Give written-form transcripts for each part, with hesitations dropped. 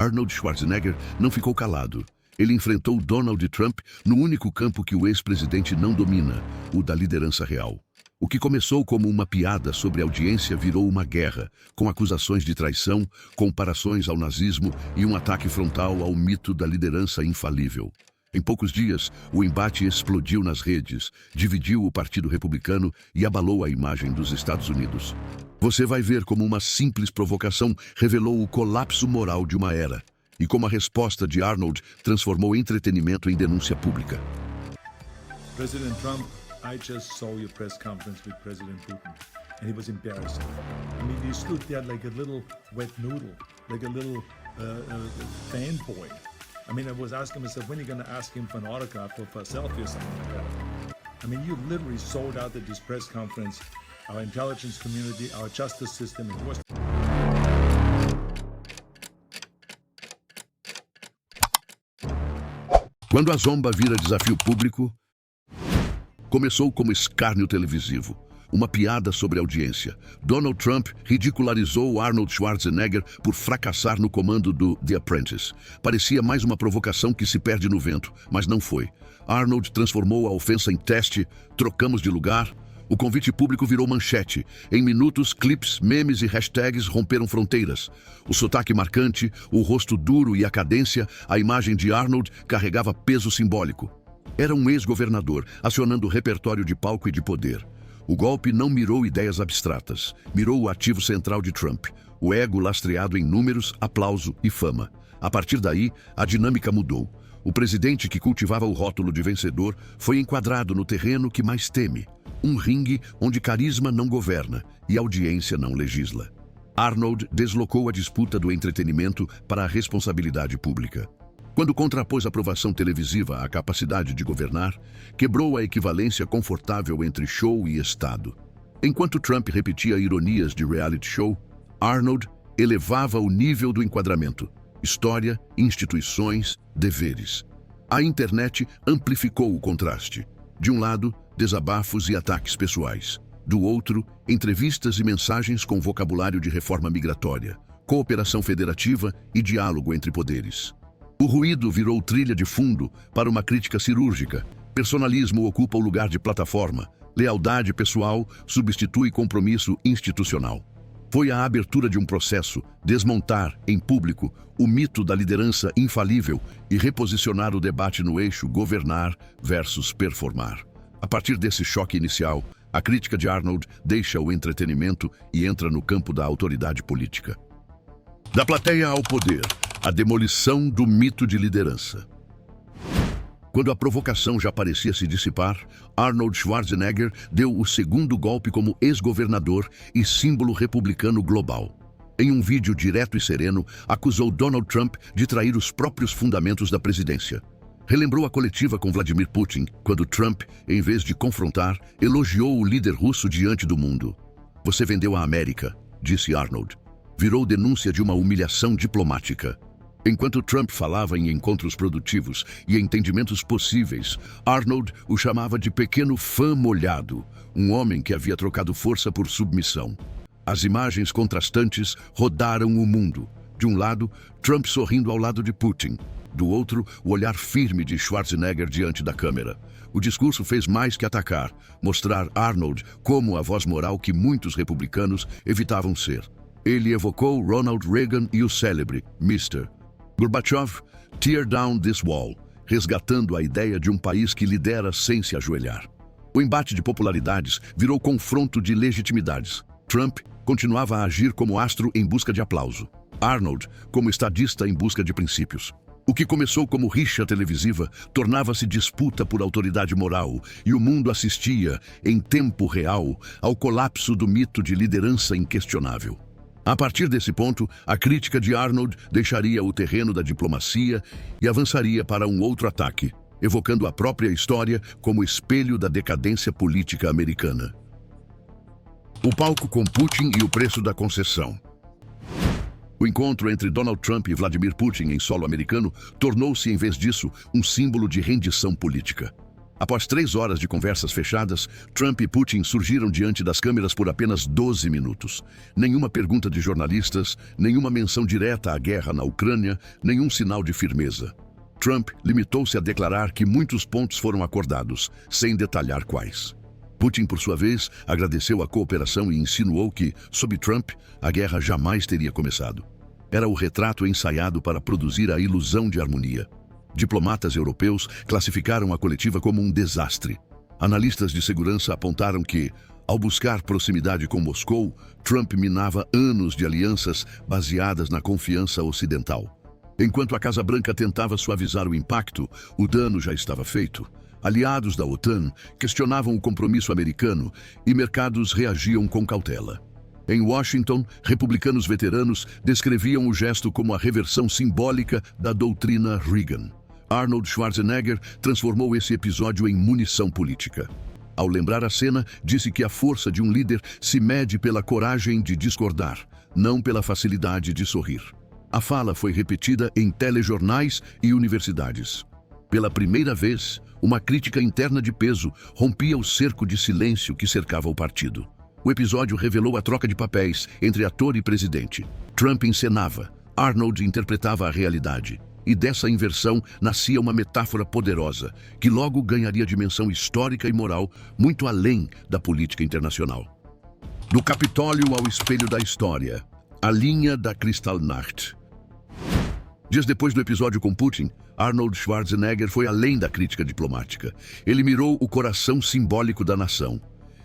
Arnold Schwarzenegger não ficou calado. Ele enfrentou Donald Trump no único campo que o ex-presidente não domina, o da liderança real. O que começou como uma piada sobre audiência virou uma guerra, com acusações de traição, comparações ao nazismo e um ataque frontal ao mito da liderança infalível. Em poucos dias, o embate explodiu nas redes, dividiu o Partido Republicano e abalou a imagem dos Estados Unidos. Você vai ver como uma simples provocação revelou o colapso moral de uma era, e como a resposta de Arnold transformou entretenimento em denúncia pública. President Trump, I just saw your press conference with President Putin, and it was embarrassing. I mean, you stood there like a little wet noodle, like a little fanboy. I mean, I was asking myself, when are you going to ask him for an autograph or for a selfie or something like that? I mean, you literally sold out at this press conference our intelligence community, our justice system, and worse. Quando a zomba vira desafio público, começou como escárnio televisivo, uma piada sobre audiência. Donald Trump ridicularizou Arnold Schwarzenegger por fracassar no comando do The Apprentice. Parecia mais uma provocação que se perde no vento, mas não foi. Arnold transformou a ofensa em teste, trocamos de lugar. O convite público virou manchete. Em minutos, clipes, memes e hashtags romperam fronteiras. O sotaque marcante, o rosto duro e a cadência, a imagem de Arnold carregava peso simbólico. Era um ex-governador, acionando o repertório de palco e de poder. O golpe não mirou ideias abstratas, mirou o ativo central de Trump, o ego lastreado em números, aplauso e fama. A partir daí, a dinâmica mudou. O presidente que cultivava o rótulo de vencedor foi enquadrado no terreno que mais teme, um ringue onde carisma não governa e audiência não legisla. Arnold deslocou a disputa do entretenimento para a responsabilidade pública. Quando contrapôs a aprovação televisiva à capacidade de governar, quebrou a equivalência confortável entre show e Estado. Enquanto Trump repetia ironias de reality show, Arnold elevava o nível do enquadramento, história, instituições, deveres. A internet amplificou o contraste. De um lado, desabafos e ataques pessoais. Do outro, entrevistas e mensagens com vocabulário de reforma migratória, cooperação federativa e diálogo entre poderes. O ruído virou trilha de fundo para uma crítica cirúrgica. Personalismo ocupa o lugar de plataforma. Lealdade pessoal substitui compromisso institucional. Foi a abertura de um processo, desmontar, em público, o mito da liderança infalível e reposicionar o debate no eixo governar versus performar. A partir desse choque inicial, a crítica de Arnold deixa o entretenimento e entra no campo da autoridade política. Da plateia ao poder, a demolição do mito de liderança. Quando a provocação já parecia se dissipar, Arnold Schwarzenegger deu o segundo golpe como ex-governador e símbolo republicano global. Em um vídeo direto e sereno, acusou Donald Trump de trair os próprios fundamentos da presidência. Relembrou a coletiva com Vladimir Putin, quando Trump, em vez de confrontar, elogiou o líder russo diante do mundo. "Você vendeu a América", disse Arnold. Virou denúncia de uma humilhação diplomática. Enquanto Trump falava em encontros produtivos e entendimentos possíveis, Arnold o chamava de pequeno fã molhado, um homem que havia trocado força por submissão. As imagens contrastantes rodaram o mundo. De um lado, Trump sorrindo ao lado de Putin. Do outro, o olhar firme de Schwarzenegger diante da câmera. O discurso fez mais que atacar, mostrar Arnold como a voz moral que muitos republicanos evitavam ser. Ele evocou Ronald Reagan e o célebre Mr. Gorbachev, "Tear down this wall", resgatando a ideia de um país que lidera sem se ajoelhar. O embate de popularidades virou confronto de legitimidades. Trump continuava a agir como astro em busca de aplauso. Arnold como estadista em busca de princípios. O que começou como rixa televisiva tornava-se disputa por autoridade moral e o mundo assistia, em tempo real, ao colapso do mito de liderança inquestionável. A partir desse ponto, a crítica de Arnold deixaria o terreno da diplomacia e avançaria para um outro ataque, evocando a própria história como espelho da decadência política americana. O palco com Putin e o preço da concessão. O encontro entre Donald Trump e Vladimir Putin em solo americano tornou-se, em vez disso, um símbolo de rendição política. Após 3 horas de conversas fechadas, Trump e Putin surgiram diante das câmeras por apenas 12 minutos. Nenhuma pergunta de jornalistas, nenhuma menção direta à guerra na Ucrânia, nenhum sinal de firmeza. Trump limitou-se a declarar que muitos pontos foram acordados, sem detalhar quais. Putin, por sua vez, agradeceu a cooperação e insinuou que, sob Trump, a guerra jamais teria começado. Era o retrato ensaiado para produzir a ilusão de harmonia. Diplomatas europeus classificaram a coletiva como um desastre. Analistas de segurança apontaram que, ao buscar proximidade com Moscou, Trump minava anos de alianças baseadas na confiança ocidental. Enquanto a Casa Branca tentava suavizar o impacto, o dano já estava feito. Aliados da OTAN questionavam o compromisso americano e mercados reagiam com cautela. Em Washington, republicanos veteranos descreviam o gesto como a reversão simbólica da doutrina Reagan. Arnold Schwarzenegger transformou esse episódio em munição política. Ao lembrar a cena, disse que a força de um líder se mede pela coragem de discordar, não pela facilidade de sorrir. A fala foi repetida em telejornais e universidades. Pela primeira vez, uma crítica interna de peso rompia o cerco de silêncio que cercava o partido. O episódio revelou a troca de papéis entre ator e presidente. Trump encenava, Arnold interpretava a realidade. E dessa inversão nascia uma metáfora poderosa, que logo ganharia dimensão histórica e moral muito além da política internacional. Do Capitólio ao espelho da história, a linha da Kristallnacht. Dias depois do episódio com Putin, Arnold Schwarzenegger foi além da crítica diplomática. Ele mirou o coração simbólico da nação.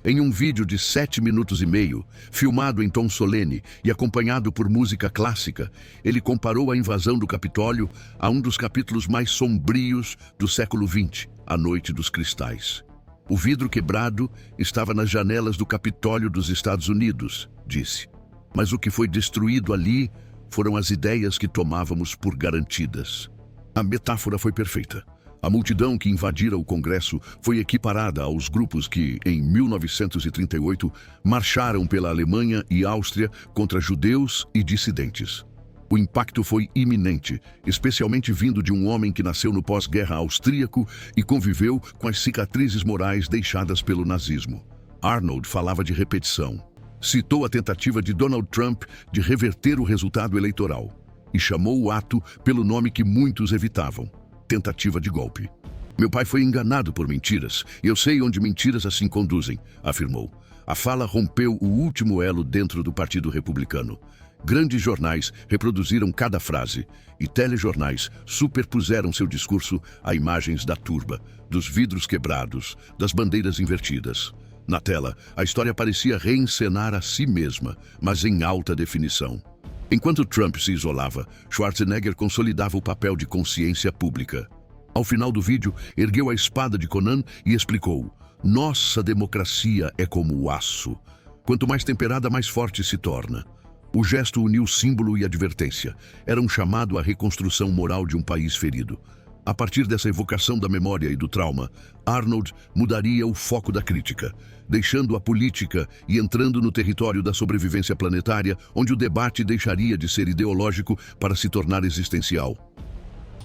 Em um vídeo de 7 minutos e meio, filmado em tom solene e acompanhado por música clássica, ele comparou a invasão do Capitólio a um dos capítulos mais sombrios do século XX, a Noite dos Cristais. O vidro quebrado estava nas janelas do Capitólio dos Estados Unidos, disse. Mas o que foi destruído ali foram as ideias que tomávamos por garantidas. A metáfora foi perfeita. A multidão que invadira o Congresso foi equiparada aos grupos que, em 1938, marcharam pela Alemanha e Áustria contra judeus e dissidentes. O impacto foi iminente, especialmente vindo de um homem que nasceu no pós-guerra austríaco e conviveu com as cicatrizes morais deixadas pelo nazismo. Arnold falava de repetição. Citou a tentativa de Donald Trump de reverter o resultado eleitoral e chamou o ato pelo nome que muitos evitavam: tentativa de golpe. Meu pai foi enganado por mentiras, e eu sei onde mentiras assim conduzem, afirmou. A fala rompeu o último elo dentro do Partido Republicano. Grandes jornais reproduziram cada frase, e telejornais superpuseram seu discurso a imagens da turba, dos vidros quebrados, das bandeiras invertidas. Na tela, a história parecia reencenar a si mesma, mas em alta definição. Enquanto Trump se isolava, Schwarzenegger consolidava o papel de consciência pública. Ao final do vídeo, ergueu a espada de Conan e explicou: "Nossa democracia é como o aço. Quanto mais temperada, mais forte se torna." O gesto uniu símbolo e advertência. Era um chamado à reconstrução moral de um país ferido. A partir dessa evocação da memória e do trauma, Arnold mudaria o foco da crítica, deixando a política e entrando no território da sobrevivência planetária, onde o debate deixaria de ser ideológico para se tornar existencial.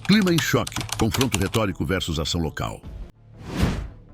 Clima em choque, confronto retórico versus ação local.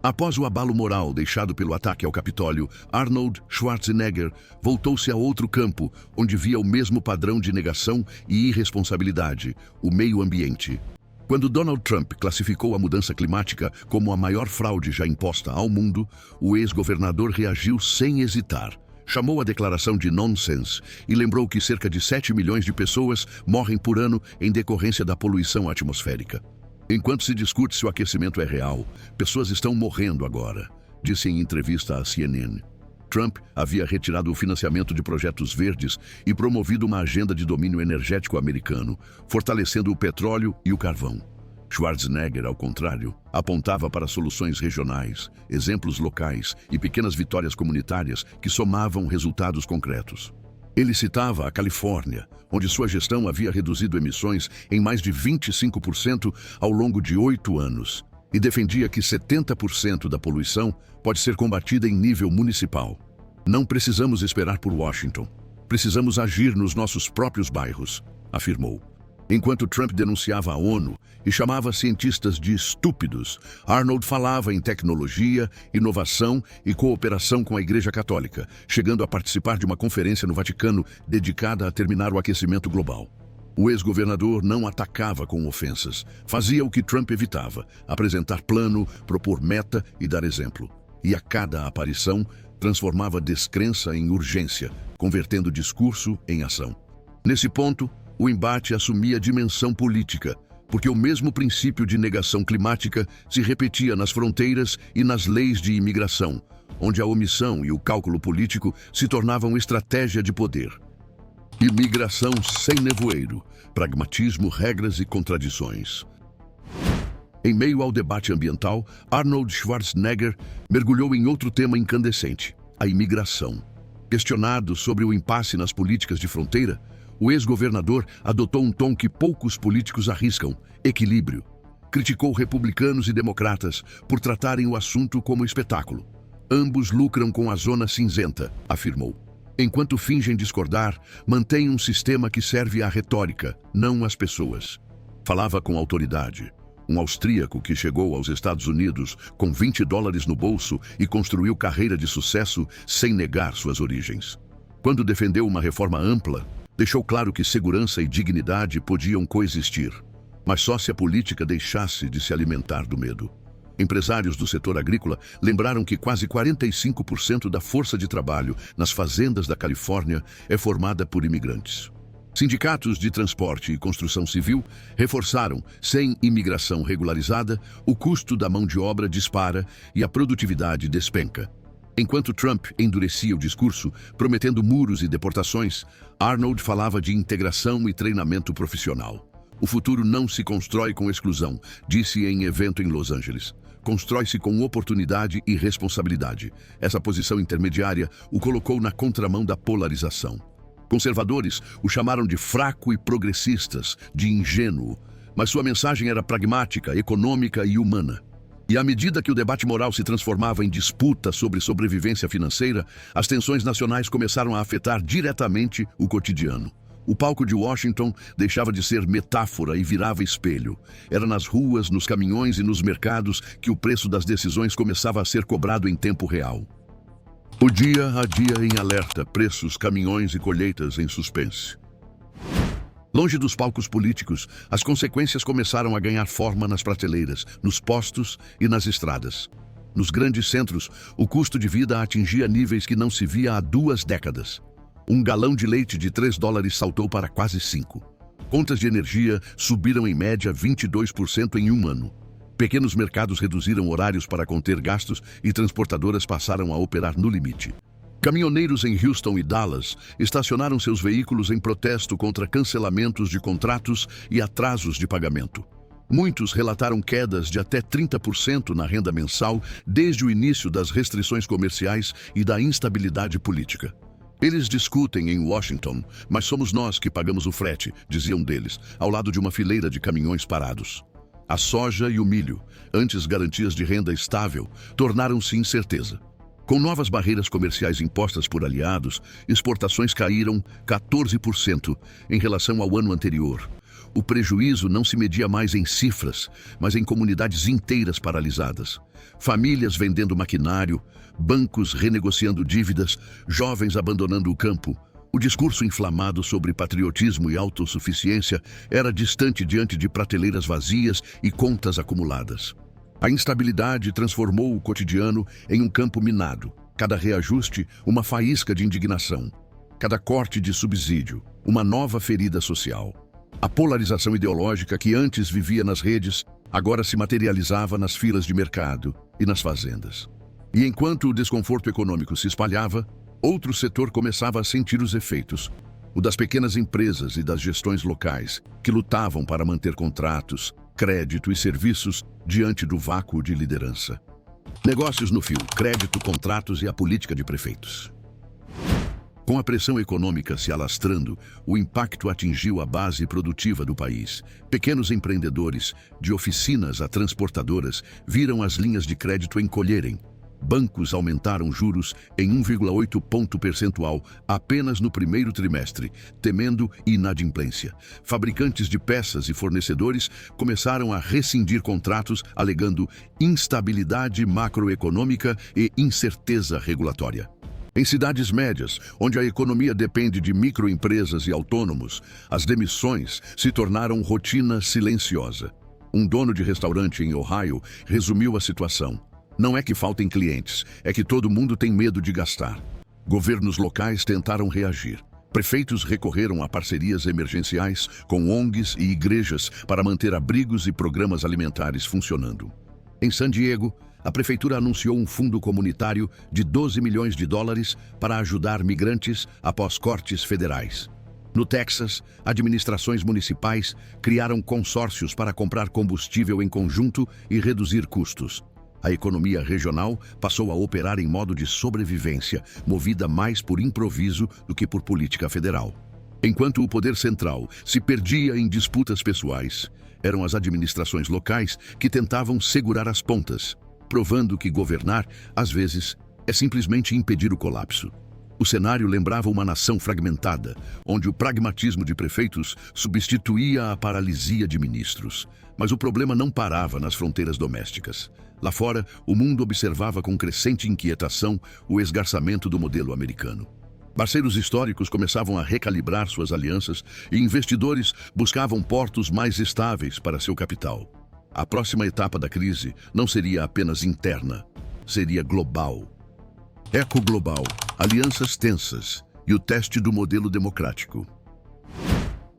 Após o abalo moral deixado pelo ataque ao Capitólio, Arnold Schwarzenegger voltou-se a outro campo, onde via o mesmo padrão de negação e irresponsabilidade: o meio ambiente. Quando Donald Trump classificou a mudança climática como a maior fraude já imposta ao mundo, o ex-governador reagiu sem hesitar. Chamou a declaração de nonsense e lembrou que cerca de 7 milhões de pessoas morrem por ano em decorrência da poluição atmosférica. Enquanto se discute se o aquecimento é real, pessoas estão morrendo agora, disse em entrevista à CNN. Trump havia retirado o financiamento de projetos verdes e promovido uma agenda de domínio energético americano, fortalecendo o petróleo e o carvão. Schwarzenegger, ao contrário, apontava para soluções regionais, exemplos locais e pequenas vitórias comunitárias que somavam resultados concretos. Ele citava a Califórnia, onde sua gestão havia reduzido emissões em mais de 25% ao longo de 8 anos, e defendia que 70% da poluição pode ser combatida em nível municipal. Não precisamos esperar por Washington. Precisamos agir nos nossos próprios bairros, afirmou. Enquanto Trump denunciava a ONU e chamava cientistas de estúpidos, Arnold falava em tecnologia, inovação e cooperação com a Igreja Católica, chegando a participar de uma conferência no Vaticano dedicada a terminar o aquecimento global. O ex-governador não atacava com ofensas, fazia o que Trump evitava, apresentar plano, propor meta e dar exemplo. E a cada aparição, transformava descrença em urgência, convertendo discurso em ação. Nesse ponto, o embate assumia dimensão política, porque o mesmo princípio de negação climática se repetia nas fronteiras e nas leis de imigração, onde a omissão e o cálculo político se tornavam estratégia de poder. Imigração sem nevoeiro, pragmatismo, regras e contradições. Em meio ao debate ambiental, Arnold Schwarzenegger mergulhou em outro tema incandescente, a imigração. Questionado sobre o impasse nas políticas de fronteira, o ex-governador adotou um tom que poucos políticos arriscam: equilíbrio. Criticou republicanos e democratas por tratarem o assunto como espetáculo. Ambos lucram com a zona cinzenta, afirmou. Enquanto fingem discordar, mantêm um sistema que serve à retórica, não às pessoas. Falava com autoridade. Um austríaco que chegou aos Estados Unidos com $20 no bolso e construiu carreira de sucesso sem negar suas origens. Quando defendeu uma reforma ampla, deixou claro que segurança e dignidade podiam coexistir, mas só se a política deixasse de se alimentar do medo. Empresários do setor agrícola lembraram que quase 45% da força de trabalho nas fazendas da Califórnia é formada por imigrantes. Sindicatos de transporte e construção civil reforçaram: sem imigração regularizada, o custo da mão de obra dispara e a produtividade despenca. Enquanto Trump endurecia o discurso, prometendo muros e deportações, Arnold falava de integração e treinamento profissional. O futuro não se constrói com exclusão, disse em evento em Los Angeles. Constrói-se com oportunidade e responsabilidade. Essa posição intermediária o colocou na contramão da polarização. Conservadores o chamaram de fraco e progressistas, de ingênuo, mas sua mensagem era pragmática, econômica e humana. E à medida que o debate moral se transformava em disputa sobre sobrevivência financeira, as tensões nacionais começaram a afetar diretamente o cotidiano. O palco de Washington deixava de ser metáfora e virava espelho. Era nas ruas, nos caminhões e nos mercados que o preço das decisões começava a ser cobrado em tempo real. O dia a dia em alerta, preços, caminhões e colheitas em suspense. Longe dos palcos políticos, as consequências começaram a ganhar forma nas prateleiras, nos postos e nas estradas. Nos grandes centros, o custo de vida atingia níveis que não se via há 2 décadas. Um galão de leite de $3 saltou para quase 5. Contas de energia subiram em média 22% em um ano. Pequenos mercados reduziram horários para conter gastos e transportadoras passaram a operar no limite. Caminhoneiros em Houston e Dallas estacionaram seus veículos em protesto contra cancelamentos de contratos e atrasos de pagamento. Muitos relataram quedas de até 30% na renda mensal desde o início das restrições comerciais e da instabilidade política. Eles discutem em Washington, mas somos nós que pagamos o frete, diziam deles, ao lado de uma fileira de caminhões parados. A soja e o milho, antes garantias de renda estável, tornaram-se incerteza. Com novas barreiras comerciais impostas por aliados, exportações caíram 14% em relação ao ano anterior. O prejuízo não se media mais em cifras, mas em comunidades inteiras paralisadas. Famílias vendendo maquinário, bancos renegociando dívidas, jovens abandonando o campo. O discurso inflamado sobre patriotismo e autossuficiência era distante diante de prateleiras vazias e contas acumuladas. A instabilidade transformou o cotidiano em um campo minado. Cada reajuste, uma faísca de indignação. Cada corte de subsídio, uma nova ferida social. A polarização ideológica que antes vivia nas redes, agora se materializava nas filas de mercado e nas fazendas. E enquanto o desconforto econômico se espalhava, outro setor começava a sentir os efeitos. O das pequenas empresas e das gestões locais, que lutavam para manter contratos, crédito e serviços diante do vácuo de liderança. Negócios no fio, crédito, contratos e a política de prefeitos. Com a pressão econômica se alastrando, o impacto atingiu a base produtiva do país. Pequenos empreendedores, de oficinas a transportadoras, viram as linhas de crédito encolherem. Bancos aumentaram juros em 1,8 ponto percentual apenas no primeiro trimestre, temendo inadimplência. Fabricantes de peças e fornecedores começaram a rescindir contratos, alegando instabilidade macroeconômica e incerteza regulatória. Em cidades médias, onde a economia depende de microempresas e autônomos, as demissões se tornaram rotina silenciosa. Um dono de restaurante em Ohio resumiu a situação. Não é que faltem clientes, é que todo mundo tem medo de gastar. Governos locais tentaram reagir. Prefeitos recorreram a parcerias emergenciais com ONGs e igrejas para manter abrigos e programas alimentares funcionando. Em San Diego, a prefeitura anunciou um fundo comunitário de 12 milhões de dólares para ajudar migrantes após cortes federais. No Texas, administrações municipais criaram consórcios para comprar combustível em conjunto e reduzir custos. A economia regional passou a operar em modo de sobrevivência, movida mais por improviso do que por política federal. Enquanto o poder central se perdia em disputas pessoais, eram as administrações locais que tentavam segurar as pontas, provando que governar, às vezes, é simplesmente impedir o colapso. O cenário lembrava uma nação fragmentada, onde o pragmatismo de prefeitos substituía a paralisia de ministros. Mas o problema não parava nas fronteiras domésticas. Lá fora, o mundo observava com crescente inquietação o esgarçamento do modelo americano. Parceiros históricos começavam a recalibrar suas alianças e investidores buscavam portos mais estáveis para seu capital. A próxima etapa da crise não seria apenas interna, seria global. Eco global, alianças tensas e o teste do modelo democrático.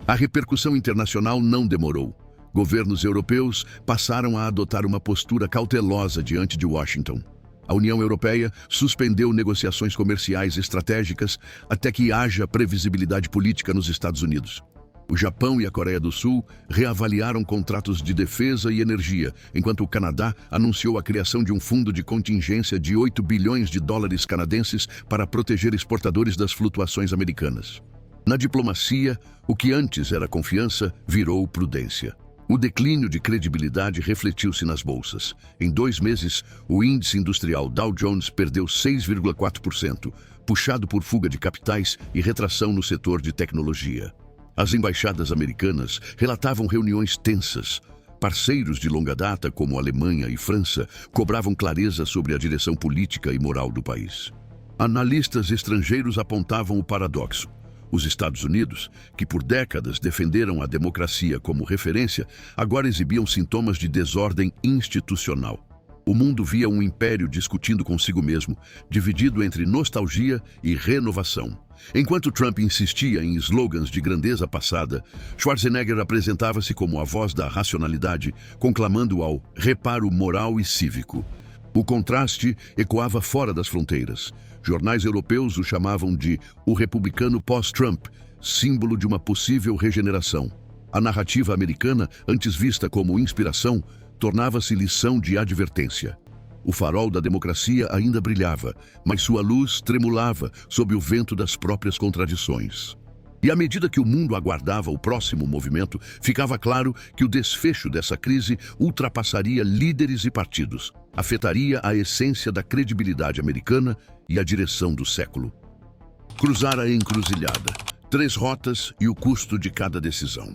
A repercussão internacional não demorou. Governos europeus passaram a adotar uma postura cautelosa diante de Washington. A União Europeia suspendeu negociações comerciais estratégicas até que haja previsibilidade política nos Estados Unidos. O Japão e a Coreia do Sul reavaliaram contratos de defesa e energia, enquanto o Canadá anunciou a criação de um fundo de contingência de 8 bilhões de dólares canadenses para proteger exportadores das flutuações americanas. Na diplomacia, o que antes era confiança virou prudência. O declínio de credibilidade refletiu-se nas bolsas. Em 2 meses, o índice industrial Dow Jones perdeu 6,4%, puxado por fuga de capitais e retração no setor de tecnologia. As embaixadas americanas relatavam reuniões tensas. Parceiros de longa data, como Alemanha e França, cobravam clareza sobre a direção política e moral do país. Analistas estrangeiros apontavam o paradoxo. Os Estados Unidos, que por décadas defenderam a democracia como referência, agora exibiam sintomas de desordem institucional. O mundo via um império discutindo consigo mesmo, dividido entre nostalgia e renovação. Enquanto Trump insistia em slogans de grandeza passada, Schwarzenegger apresentava-se como a voz da racionalidade, conclamando ao reparo moral e cívico. O contraste ecoava fora das fronteiras. Jornais europeus o chamavam de o republicano pós-Trump, símbolo de uma possível regeneração. A narrativa americana, antes vista como inspiração, tornava-se lição de advertência. O farol da democracia ainda brilhava, mas sua luz tremulava sob o vento das próprias contradições. E à medida que o mundo aguardava o próximo movimento, ficava claro que o desfecho dessa crise ultrapassaria líderes e partidos, afetaria a essência da credibilidade americana e a direção do século. Cruzar a encruzilhada, 3 rotas e o custo de cada decisão.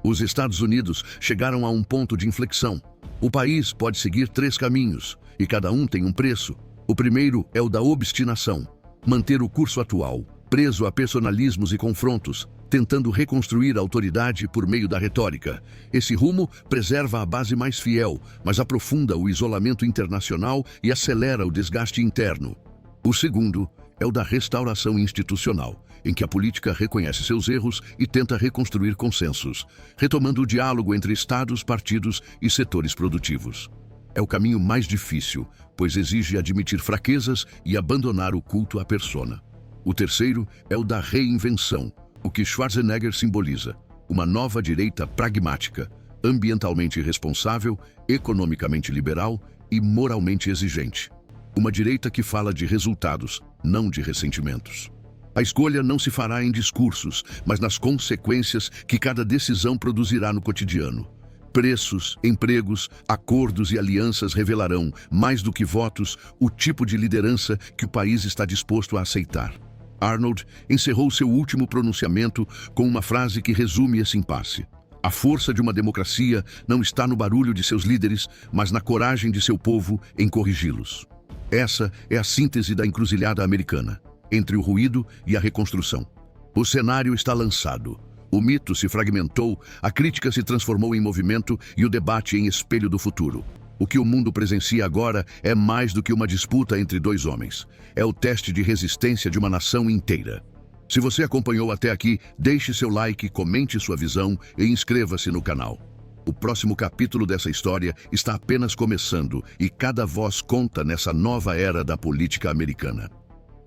Os Estados Unidos chegaram a um ponto de inflexão. O país pode seguir 3 caminhos, e cada um tem um preço. O primeiro é o da obstinação, manter o curso atual, preso a personalismos e confrontos, tentando reconstruir a autoridade por meio da retórica. Esse rumo preserva a base mais fiel, mas aprofunda o isolamento internacional e acelera o desgaste interno. O segundo é o da restauração institucional, em que a política reconhece seus erros e tenta reconstruir consensos, retomando o diálogo entre estados, partidos e setores produtivos. É o caminho mais difícil, pois exige admitir fraquezas e abandonar o culto à persona. O terceiro é o da reinvenção, o que Schwarzenegger simboliza, uma nova direita pragmática, ambientalmente responsável, economicamente liberal e moralmente exigente. Uma direita que fala de resultados, não de ressentimentos. A escolha não se fará em discursos, mas nas consequências que cada decisão produzirá no cotidiano. Preços, empregos, acordos e alianças revelarão, mais do que votos, o tipo de liderança que o país está disposto a aceitar. Arnold encerrou seu último pronunciamento com uma frase que resume esse impasse. A força de uma democracia não está no barulho de seus líderes, mas na coragem de seu povo em corrigi-los. Essa é a síntese da encruzilhada americana, entre o ruído e a reconstrução. O cenário está lançado. O mito se fragmentou, a crítica se transformou em movimento e o debate em espelho do futuro. O que o mundo presencia agora é mais do que uma disputa entre dois homens. É o teste de resistência de uma nação inteira. Se você acompanhou até aqui, deixe seu like, comente sua visão e inscreva-se no canal. O próximo capítulo dessa história está apenas começando e cada voz conta nessa nova era da política americana.